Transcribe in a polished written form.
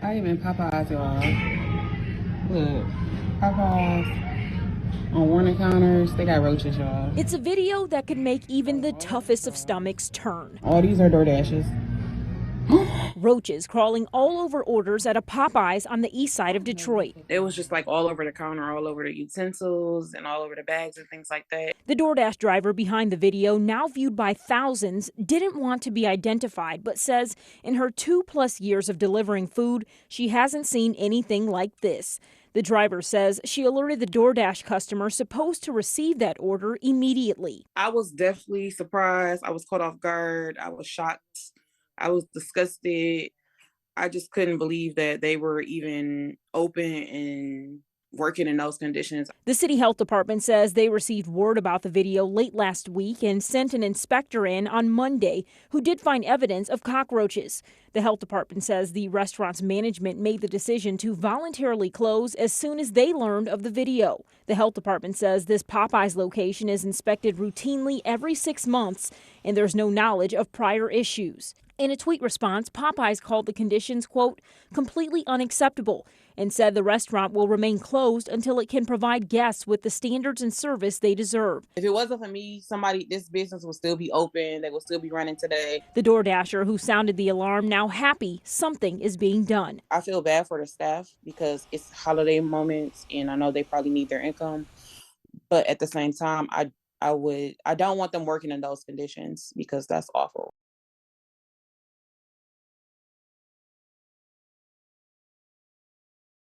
I am in Popeyes, y'all. Look, Popeyes on one encounters, they got roaches, y'all. It's a video that could make even the toughest of stomachs turn. All these are DoorDashes. Roaches crawling all over orders at a Popeyes on the east side of Detroit. It was just like all over the counter, all over the utensils, and all over the bags and things like that. The DoorDash driver behind the video, now viewed by thousands, didn't want to be identified, but says in her 2+ years of delivering food, she hasn't seen anything like this. The driver says she alerted the DoorDash customer supposed to receive that order immediately. I was definitely surprised. I was caught off guard. I was shocked. I was disgusted. I just couldn't believe that they were even open and working in those conditions. The city health department says they received word about the video late last week and sent an inspector in on Monday who did find evidence of cockroaches. The health department says the restaurant's management made the decision to voluntarily close as soon as they learned of the video. The health department says this Popeyes location is inspected routinely every 6 months and there's no knowledge of prior issues. In a tweet response, Popeyes called the conditions, quote, completely unacceptable, and said the restaurant will remain closed until it can provide guests with the standards and service they deserve. If it wasn't for me, this business would still be open. They would still be running today. The DoorDasher who sounded the alarm now happy something is being done. I feel bad for the staff because it's holiday moments and I know they probably need their income. But at the same time, I don't want them working in those conditions because that's awful.